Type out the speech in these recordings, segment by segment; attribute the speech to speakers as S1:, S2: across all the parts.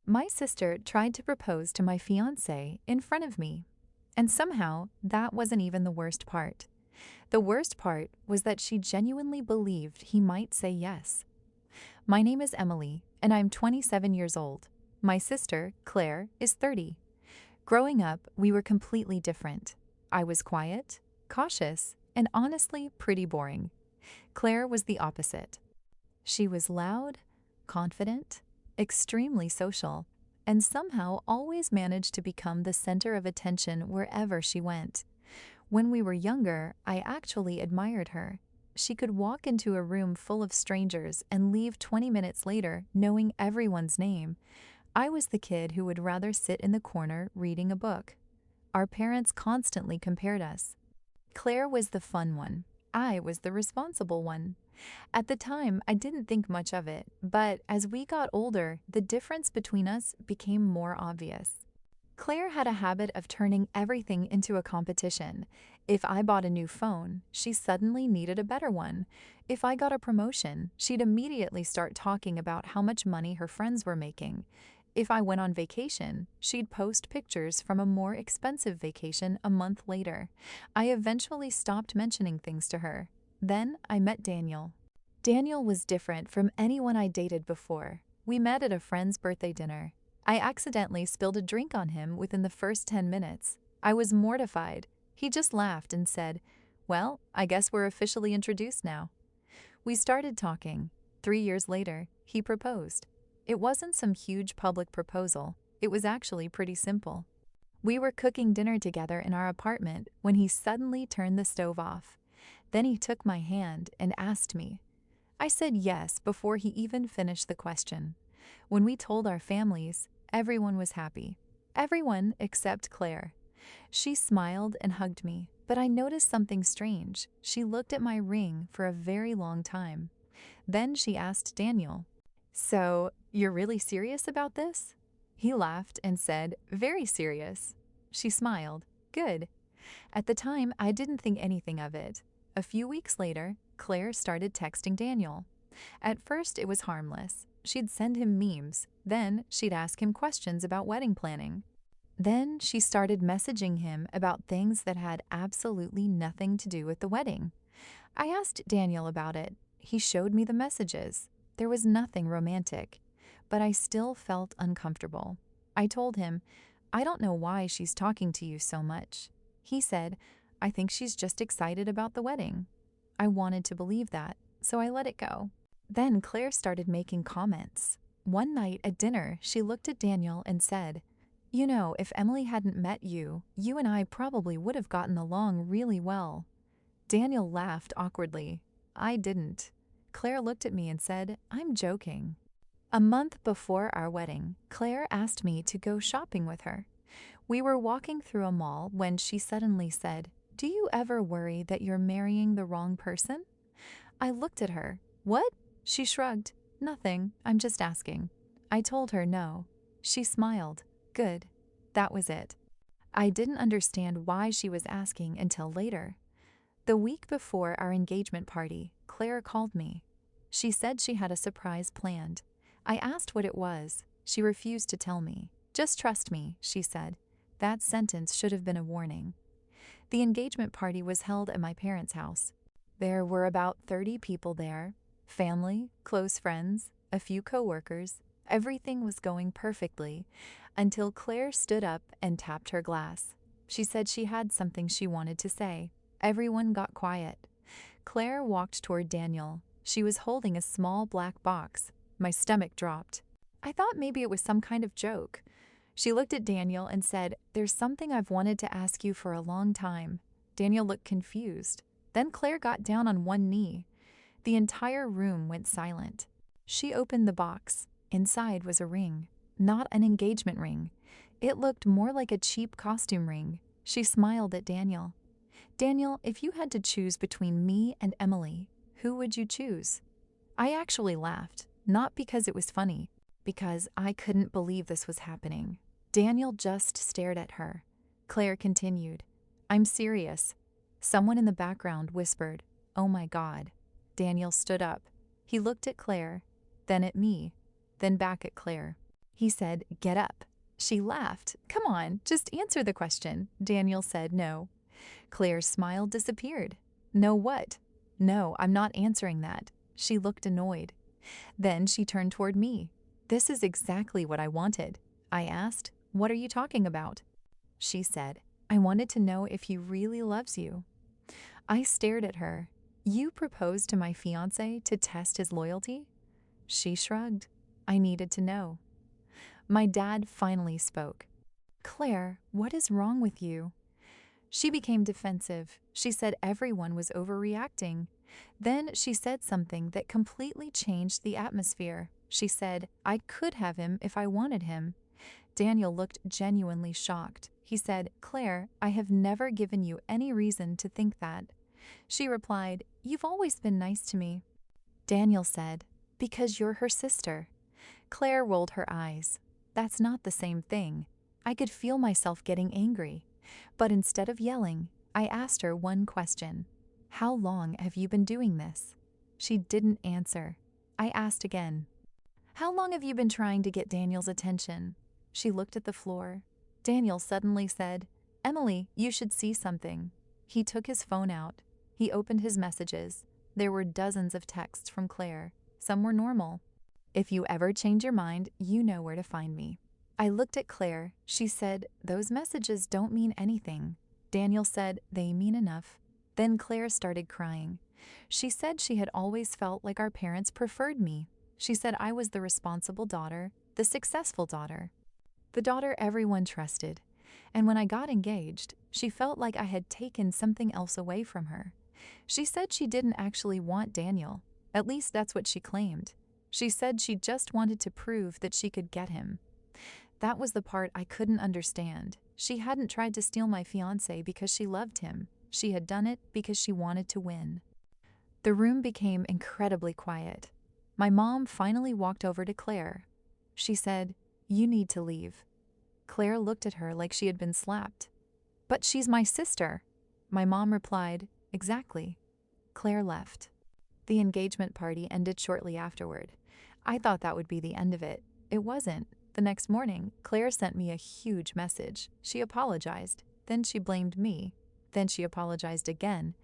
S1: My sister tried to propose to my fiancé in front of me. And somehow, that wasn't even the worst part. The worst part was that she genuinely believed he might say yes. My name is Emily, and I'm 27 years old. My sister, Claire, is 30. Growing up, we were completely different. I was quiet, cautious, and honestly pretty boring. Claire was the opposite. She was loud, confident, extremely social, and somehow always managed to become the center of attention wherever she went. When we were younger, I actually admired her. She could walk into a room full of strangers and leave 20 minutes later knowing everyone's name. I was the kid who would rather sit in the corner reading a book. Our parents constantly compared us. Claire was the fun one. I was the responsible one. At the time, I didn't think much of it, but as we got older, the difference between us became more obvious. Claire had a habit of turning everything into a competition. If I bought a new phone, she suddenly needed a better one. If I got a promotion, she'd immediately start talking about how much money her friends were making. If I went on vacation, she'd post pictures from a more expensive vacation a month later. I eventually stopped mentioning things to her. Then I met Daniel. Daniel was different from anyone I dated before. We met at a friend's birthday dinner. I accidentally spilled a drink on him within the first 10 minutes. I was mortified. He just laughed and said, "Well, I guess we're officially introduced now." We started talking. 3 years later, he proposed. It wasn't some huge public proposal. It was actually pretty simple. We were cooking dinner together in our apartment when he suddenly turned the stove off. Then he took my hand and asked me. I said yes before he even finished the question. When we told our families, everyone was happy. Everyone except Claire. She smiled and hugged me, but I noticed something strange. She looked at my ring for a very long time. Then she asked Daniel, "So, you're really serious about this?" He laughed and said, "Very serious." She smiled. "Good." At the time, I didn't think anything of it. A few weeks later, Claire started texting Daniel. At first, it was harmless. She'd send him memes. Then, she'd ask him questions about wedding planning. Then, she started messaging him about things that had absolutely nothing to do with the wedding. I asked Daniel about it. He showed me the messages. There was nothing romantic, but I still felt uncomfortable. I told him, "I don't know why she's talking to you so much." He said, "I think she's just excited about the wedding." I wanted to believe that, so I let it go. Then Claire started making comments. One night at dinner, she looked at Daniel and said, "You know, if Emily hadn't met you, you and I probably would have gotten along really well." Daniel laughed awkwardly. I didn't. Claire looked at me and said, "I'm joking." A month before our wedding, Claire asked me to go shopping with her. We were walking through a mall when she suddenly said, "Do you ever worry that you're marrying the wrong person?" I looked at her. "What?" She shrugged. "Nothing, I'm just asking." I told her no. She smiled. Good. That was it. I didn't understand why she was asking until later. The week before our engagement party, Claire called me. She said she had a surprise planned. I asked what it was. She refused to tell me. "Just trust me," she said. That sentence should have been a warning. The engagement party was held at my parents' house. There were about 30 people there. Family, close friends, a few coworkers. Everything was going perfectly until Claire stood up and tapped her glass. She said she had something she wanted to say. Everyone got quiet. Claire walked toward Daniel. She was holding a small black box. My stomach dropped. I thought maybe it was some kind of joke. She looked at Daniel and said, "There's something I've wanted to ask you for a long time." Daniel looked confused. Then Claire got down on one knee. The entire room went silent. She opened the box. Inside was a ring. Not an engagement ring. It looked more like a cheap costume ring. She smiled at Daniel. "Daniel, if you had to choose between me and Emily, who would you choose?" I actually laughed, not because it was funny, because I couldn't believe this was happening. Daniel just stared at her. Claire continued, "I'm serious." Someone in the background whispered, "Oh my God." Daniel stood up. He looked at Claire, then at me, then back at Claire. He said, "Get up." She laughed. "Come on, just answer the question." Daniel said, "No." Claire's smile disappeared. "No what?" "No, I'm not answering that." She looked annoyed. Then she turned toward me. "This is exactly what I wanted." I asked, "What are you talking about?" She said, "I wanted to know if he really loves you." I stared at her. "You proposed to my fiancé to test his loyalty?" She shrugged. I needed to know. My dad finally spoke. "Claire, what is wrong with you?" She became defensive. She said everyone was overreacting. Then she said something that completely changed the atmosphere. She said, "I could have him if I wanted him." Daniel looked genuinely shocked. He said, "Claire, I have never given you any reason to think that." She replied, "You've always been nice to me." Daniel said, "Because you're her sister." Claire rolled her eyes. "That's not the same thing." I could feel myself getting angry. But instead of yelling, I asked her one question. "How long have you been doing this?" She didn't answer. I asked again. "How long have you been trying to get Daniel's attention?" She looked at the floor. Daniel suddenly said, "Emily, you should see something." He took his phone out. He opened his messages. There were dozens of texts from Claire. Some were normal. "If you ever change your mind, you know where to find me." I looked at Claire. She said, "Those messages don't mean anything." Daniel said, "They mean enough." Then Claire started crying. She said she had always felt like our parents preferred me. She said I was the responsible daughter, the successful daughter, the daughter everyone trusted. And when I got engaged, she felt like I had taken something else away from her. She said she didn't actually want Daniel. At least that's what she claimed. She said she just wanted to prove that she could get him. That was the part I couldn't understand. She hadn't tried to steal my fiancé because she loved him. She had done it because she wanted to win. The room became incredibly quiet. My mom finally walked over to Claire. She said, "You need to leave." Claire looked at her like she had been slapped. "But she's my sister." My mom replied, "Exactly." Claire left. The engagement party ended shortly afterward. I thought that would be the end of it. It wasn't. The next morning, Claire sent me a huge message. She apologized. Then she blamed me. Then she apologized again.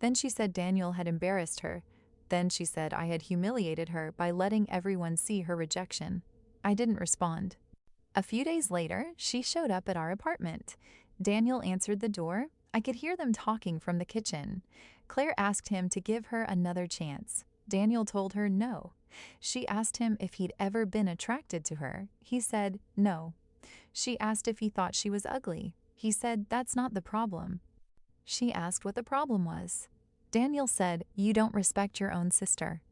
S1: Then she said Daniel had embarrassed her. Then she said I had humiliated her by letting everyone see her rejection. I didn't respond. A few days later, she showed up at our apartment. Daniel answered the door. I could hear them talking from the kitchen. Claire asked him to give her another chance. Daniel told her no. She asked him if he'd ever been attracted to her. He said no. She asked if he thought she was ugly. He said that's not the problem. She asked what the problem was. Daniel said, "You don't respect your own sister."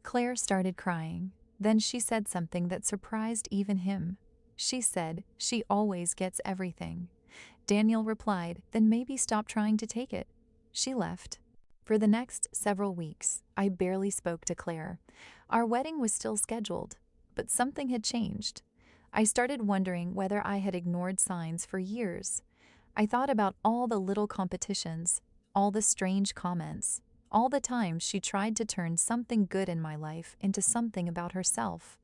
S1: Claire started crying. Then she said something that surprised even him. She said, "She always gets everything." Daniel replied, "Then maybe stop trying to take it." She left. For the next several weeks, I barely spoke to Claire. Our wedding was still scheduled, but something had changed. I started wondering whether I had ignored signs for years. I thought about all the little competitions, all the strange comments, all the times she tried to turn something good in my life into something about herself.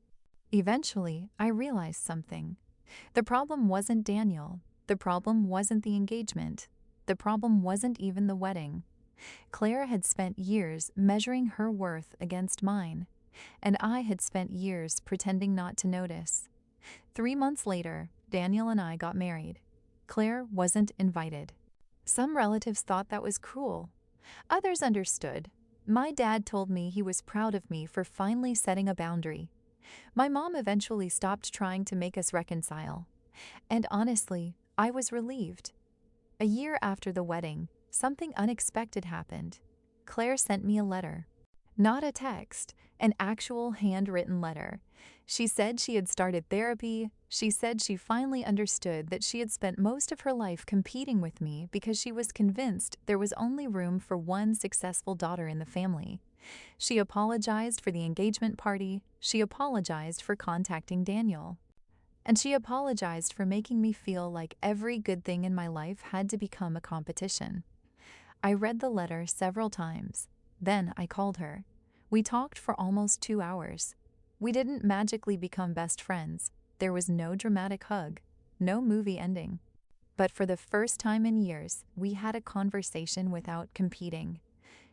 S1: Eventually, I realized something. The problem wasn't Daniel. The problem wasn't the engagement. The problem wasn't even the wedding. Claire had spent years measuring her worth against mine, and I had spent years pretending not to notice. 3 months later, Daniel and I got married. Claire wasn't invited. Some relatives thought that was cruel. Others understood. My dad told me he was proud of me for finally setting a boundary. My mom eventually stopped trying to make us reconcile. And honestly, I was relieved. A year after the wedding, something unexpected happened. Claire sent me a letter. Not a text, an actual handwritten letter. She said she had started therapy. She said she finally understood that she had spent most of her life competing with me because she was convinced there was only room for one successful daughter in the family. She apologized for the engagement party. She apologized for contacting Daniel. And she apologized for making me feel like every good thing in my life had to become a competition. I read the letter several times. Then I called her. We talked for almost 2 hours. We didn't magically become best friends, There was no dramatic hug, no movie ending. But for the first time in years, we had a conversation without competing.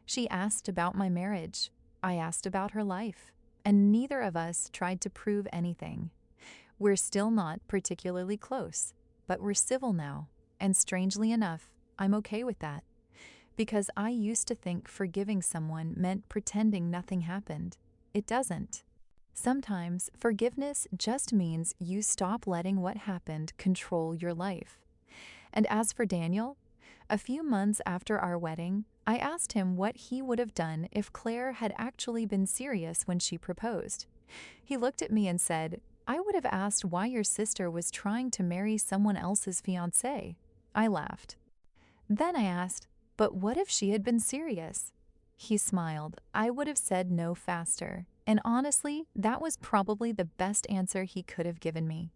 S1: She asked about my marriage. I asked about her life. And neither of us tried to prove anything. We're still not particularly close, but we're civil now. And strangely enough, I'm okay with that. Because I used to think forgiving someone meant pretending nothing happened. It doesn't. Sometimes forgiveness just means you stop letting what happened control your life. And as for Daniel, a few months after our wedding, I asked him what he would have done if Claire had actually been serious when she proposed. He looked at me and said, "I would have asked why your sister was trying to marry someone else's fiancé." I laughed. Then I asked, "But what if she had been serious?" He smiled. I would have said no faster. And honestly, that was probably the best answer he could have given me.